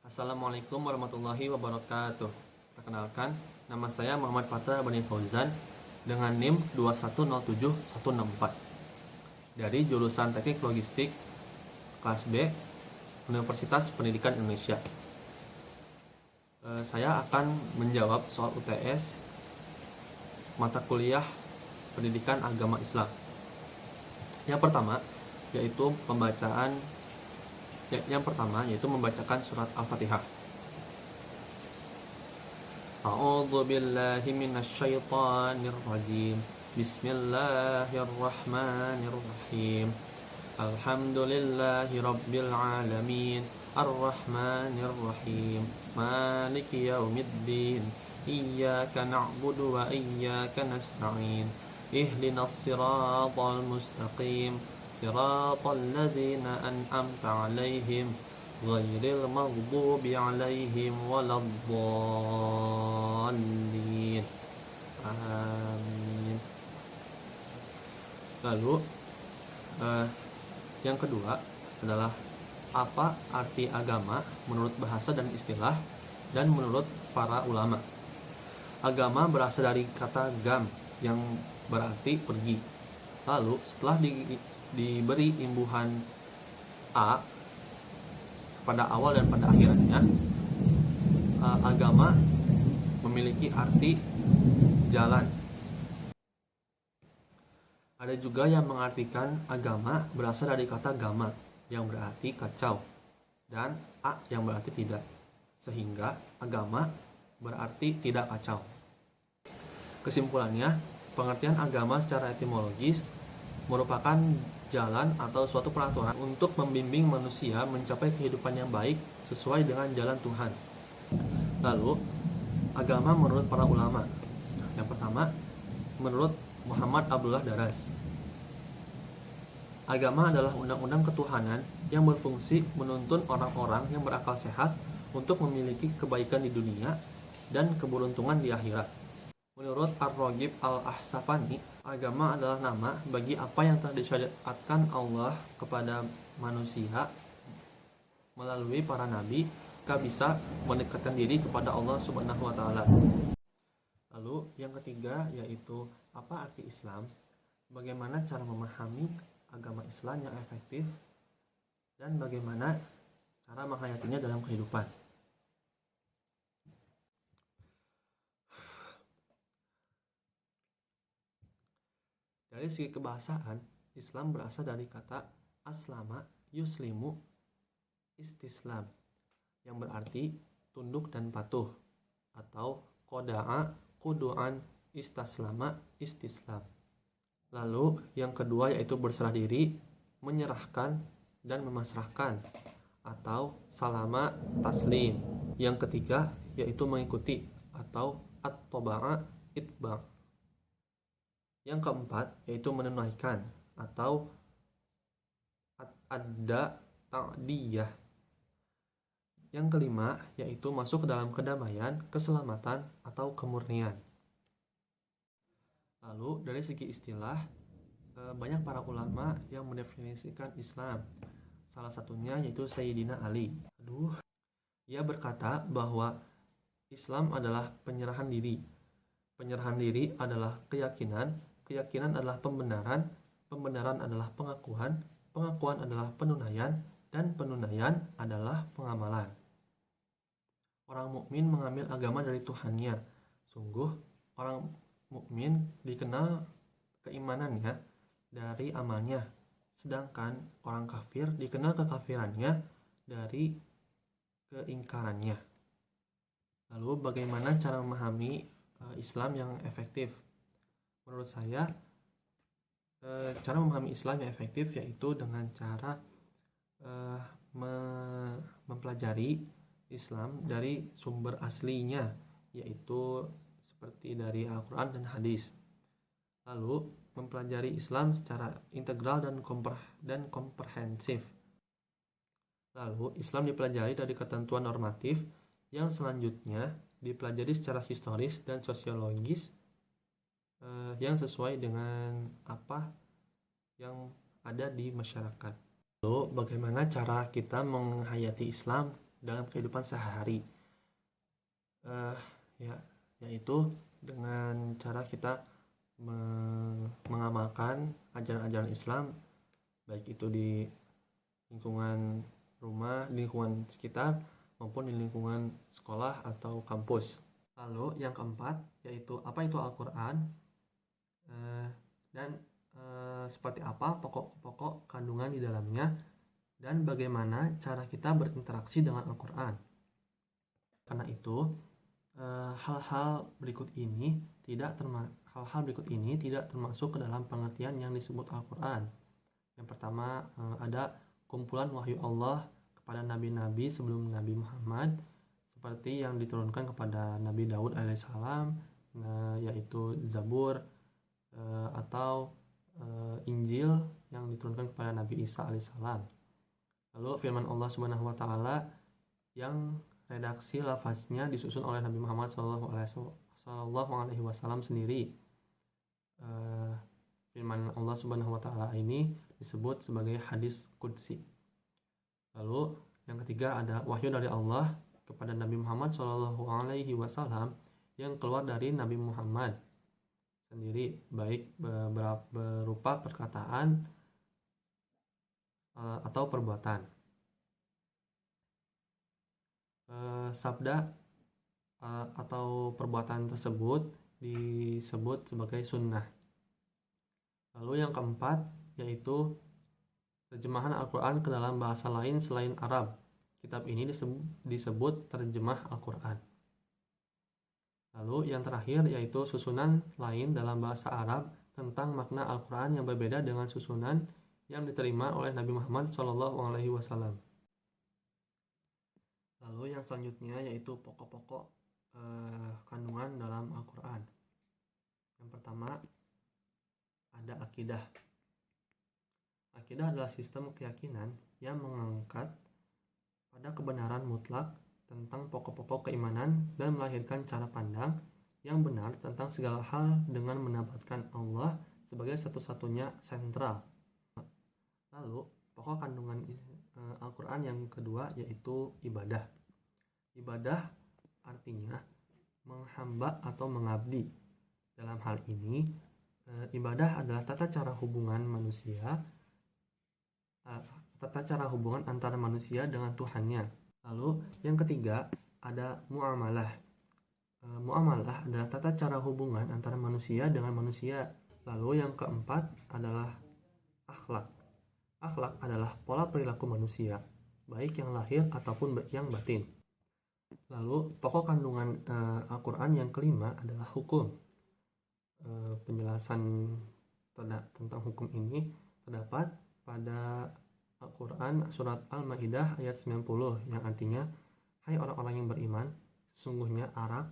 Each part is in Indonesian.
Assalamualaikum warahmatullahi wabarakatuh. Perkenalkan, nama saya Muhammad Fatra Bani Fauzan dengan NIM 2107164 dari jurusan Teknik Logistik kelas B Universitas Pendidikan Indonesia. Saya akan menjawab soal UTS mata kuliah Pendidikan Agama Islam. Yang pertama yaitu membacakan surat Al-Fatihah. A'udzu billahi minasy syaithanir rajim. Bismillahirrahmanirrahim. Alhamdulillahi rabbil alamin. Arrahmanir rahim. Maliki yaumiddin. Iyyaka na'budu wa iyyaka nasta'in. Ihdinas siratal mustaqim. Siratal ladzina an'amta 'alaihim ghairil maghdubi 'alaihim waladdallin. Amin. Lalu yang kedua adalah apa arti agama menurut bahasa dan istilah dan menurut para ulama. Agama berasal dari kata gam yang berarti pergi. Lalu setelah diberi imbuhan a pada awal dan pada akhirannya, agama memiliki arti jalan. Ada juga yang mengartikan agama berasal dari kata gama yang berarti kacau dan a yang berarti tidak, sehingga agama berarti tidak kacau. Kesimpulannya, pengertian agama secara etimologis merupakan jalan atau suatu peraturan untuk membimbing manusia mencapai kehidupan yang baik sesuai dengan jalan Tuhan. Lalu, agama menurut para ulama. Yang pertama, menurut Muhammad Abdullah Daras. Agama adalah undang-undang ketuhanan yang berfungsi menuntun orang-orang yang berakal sehat untuk memiliki kebaikan di dunia dan keberuntungan di akhirat. Menurut Ar-Raghib Al-Ahsafani, agama adalah nama bagi apa yang telah disyariatkan Allah kepada manusia melalui para nabi agar bisa mendekatkan diri kepada Allah Subhanahu wa taala. Lalu yang ketiga yaitu apa arti Islam? Bagaimana cara memahami agama Islam yang efektif dan bagaimana cara menghayatinya dalam kehidupan. Dari segi kebahasaan, Islam berasal dari kata aslama yuslimu istislam yang berarti tunduk dan patuh, atau koda'a kudu'an istaslama istislam. Lalu yang kedua yaitu berserah diri, menyerahkan dan memasrahkan, atau salama taslim. Yang ketiga yaitu mengikuti, atau at-toba'a itba'. Yang keempat yaitu menunaikan, atau adda ta'diyah. Yang kelima yaitu masuk ke dalam kedamaian, keselamatan, atau kemurnian. Lalu dari segi istilah, banyak para ulama yang mendefinisikan Islam. Salah satunya yaitu Sayyidina Ali. Ia berkata bahwa Islam adalah penyerahan diri. Penyerahan diri adalah keyakinan, keyakinan adalah pembenaran, pembenaran adalah pengakuan, pengakuan adalah penunaian, dan penunaian adalah pengamalan. Orang mukmin mengambil agama dari Tuhannya. Sungguh, orang mukmin dikenal keimanannya dari amalnya, sedangkan orang kafir dikenal kekafirannya dari keingkarannya. Lalu bagaimana cara memahami Islam yang efektif? Menurut saya, cara memahami Islam yang efektif yaitu dengan cara mempelajari Islam dari sumber aslinya, yaitu seperti dari Al-Quran dan hadis. Lalu mempelajari Islam secara integral dan komprehensif. Lalu Islam dipelajari dari ketentuan normatif yang selanjutnya dipelajari secara historis dan sosiologis yang sesuai dengan apa yang ada di masyarakat. Lalu bagaimana cara kita menghayati Islam dalam kehidupan sehari-hari. Yaitu dengan cara kita mengamalkan ajaran-ajaran Islam, baik itu di lingkungan rumah, di lingkungan sekitar, maupun di lingkungan sekolah atau kampus. Lalu yang keempat yaitu apa itu Al-Quran, dan seperti apa pokok-pokok kandungan di dalamnya, dan bagaimana cara kita berinteraksi dengan Al-Quran. Karena itu hal-hal berikut ini tidak termasuk ke dalam pengertian yang disebut Al-Quran. Yang pertama, ada kumpulan wahyu Allah kepada nabi-nabi sebelum Nabi Muhammad, seperti yang diturunkan kepada Nabi Daud alaihissalam, yaitu Zabur, atau Injil yang diturunkan kepada Nabi Isa alaihissalam. Lalu firman Allah Subhanahu wa taala yang redaksi lafaznya disusun oleh Nabi Muhammad Sallallahu Alaihi Wasallam sendiri. Firman Allah Subhanahu Wa Taala ini disebut sebagai hadis qudsi. Lalu yang ketiga ada wahyu dari Allah kepada Nabi Muhammad Sallallahu Alaihi Wasallam yang keluar dari Nabi Muhammad sendiri, baik berupa perkataan atau perbuatan. Sabda atau perbuatan tersebut disebut sebagai sunnah. Lalu yang keempat yaitu terjemahan Al-Quran ke dalam bahasa lain selain Arab. Kitab ini disebut terjemah Al-Quran. Lalu yang terakhir yaitu susunan lain dalam bahasa Arab tentang makna Al-Quran yang berbeda dengan susunan yang diterima oleh Nabi Muhammad SAW. Lalu yang selanjutnya yaitu pokok-pokok kandungan dalam Al-Quran. Yang pertama ada akidah. Akidah adalah sistem keyakinan yang mengangkat pada kebenaran mutlak tentang pokok-pokok keimanan dan melahirkan cara pandang yang benar tentang segala hal dengan menempatkan Allah sebagai satu-satunya sentral. Lalu pokok kandungan Al-Quran yang kedua yaitu ibadah. Ibadah artinya menghamba atau mengabdi. Dalam hal ini ibadah adalah tata cara hubungan antara manusia dengan Tuhannya. Lalu yang ketiga ada muamalah. Muamalah adalah tata cara hubungan antara manusia dengan manusia. Lalu yang keempat adalah akhlak. Akhlak adalah pola perilaku manusia, baik yang lahir ataupun yang batin. Lalu pokok kandungan Al-Quran yang kelima adalah hukum. Penjelasan tentang hukum ini terdapat pada Al-Quran surat Al-Maidah ayat 90 yang artinya, hai orang-orang yang beriman, sesungguhnya arak,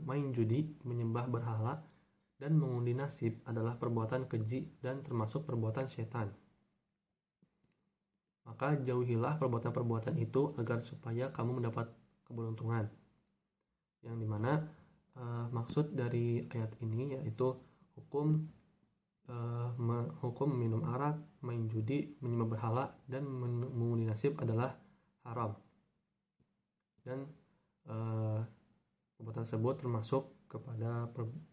main judi, menyembah berhala, dan mengundi nasib adalah perbuatan keji dan termasuk perbuatan syaitan. Maka jauhilah perbuatan-perbuatan itu agar supaya kamu mendapat keberuntungan. Yang dimana maksud dari ayat ini yaitu hukum minum arak, main judi, menyembah berhala, dan mengundi nasib adalah haram. Dan perbuatan tersebut termasuk kepada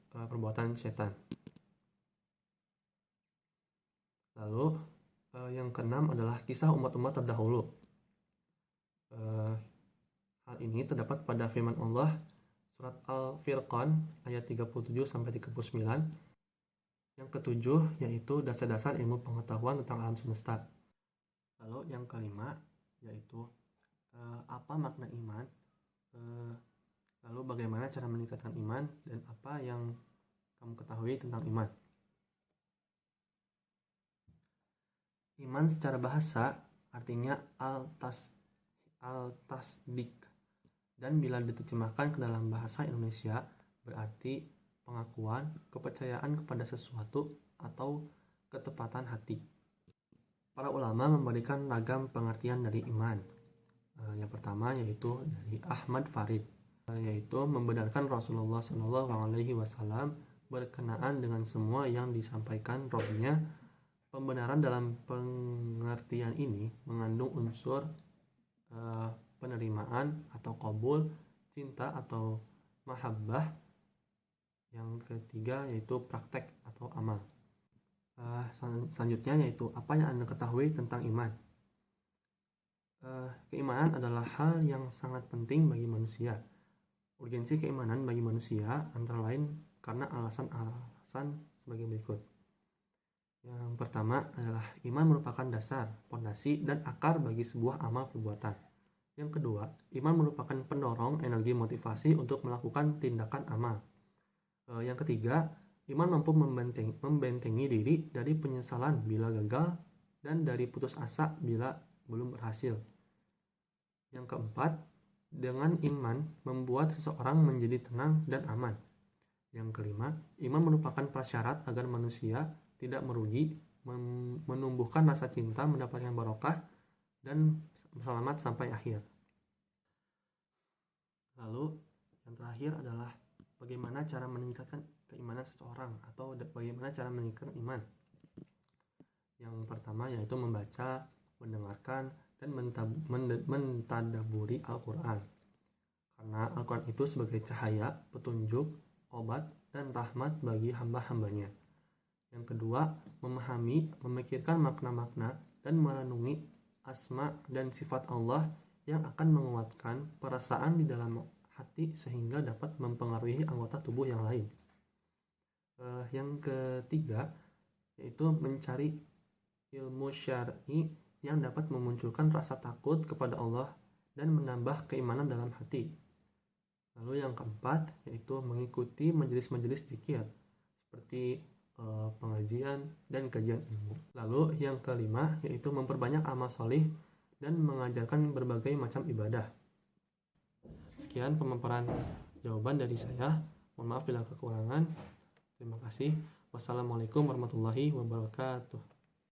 perbuatan setan. Lalu yang keenam adalah kisah umat-umat terdahulu. Hal ini terdapat pada firman Allah surat Al-Furqan ayat 37-39. Yang ketujuh yaitu dasar-dasar ilmu pengetahuan tentang alam semesta. Lalu yang kelima yaitu apa makna iman, lalu bagaimana cara meningkatkan iman, dan apa yang kamu ketahui tentang iman. Iman secara bahasa artinya al-tasdik, dan bila diterjemahkan ke dalam bahasa Indonesia berarti pengakuan, kepercayaan kepada sesuatu, atau ketepatan hati. Para ulama memberikan ragam pengertian dari iman. Yang pertama yaitu dari Ahmad Farid, yaitu membenarkan Rasulullah SAW berkenaan dengan semua yang disampaikan Rabb-nya. Pembenaran dalam pengertian ini mengandung unsur penerimaan atau qabul, cinta atau mahabbah. Yang ketiga yaitu praktek atau amal. Selanjutnya yaitu apa yang Anda ketahui tentang iman. Keimanan adalah hal yang sangat penting bagi manusia. Urgensi keimanan bagi manusia antara lain karena alasan-alasan sebagai berikut. Yang pertama adalah iman merupakan dasar, fondasi, dan akar bagi sebuah amal perbuatan. Yang kedua, iman merupakan pendorong energi motivasi untuk melakukan tindakan amal. Yang ketiga, iman mampu membentengi diri dari penyesalan bila gagal dan dari putus asa bila belum berhasil. Yang keempat, dengan iman membuat seseorang menjadi tenang dan aman. Yang kelima, iman merupakan prasyarat agar manusia tidak merugi, menumbuhkan rasa cinta, mendapatkan barokah, dan selamat sampai akhir. Lalu, yang terakhir adalah bagaimana cara meningkatkan keimanan seseorang atau bagaimana cara meningkatkan iman. Yang pertama yaitu membaca, mendengarkan, dan mentadaburi Al-Quran. Karena Al-Quran itu sebagai cahaya, petunjuk, obat, dan rahmat bagi hamba-hambanya. Yang kedua, memahami, memikirkan makna-makna, dan merenungi asma dan sifat Allah yang akan menguatkan perasaan di dalam hati sehingga dapat mempengaruhi anggota tubuh yang lain. Yang ketiga, yaitu mencari ilmu syar'i yang dapat memunculkan rasa takut kepada Allah dan menambah keimanan dalam hati. Lalu yang keempat, yaitu mengikuti majelis-majelis zikir seperti pengajian dan kajian ilmu. Lalu yang kelima, yaitu memperbanyak amal solih dan mengajarkan berbagai macam ibadah. Sekian pemaparan jawaban dari saya. Mohon maaf bila kekurangan. Terima kasih. Wassalamualaikum warahmatullahi wabarakatuh.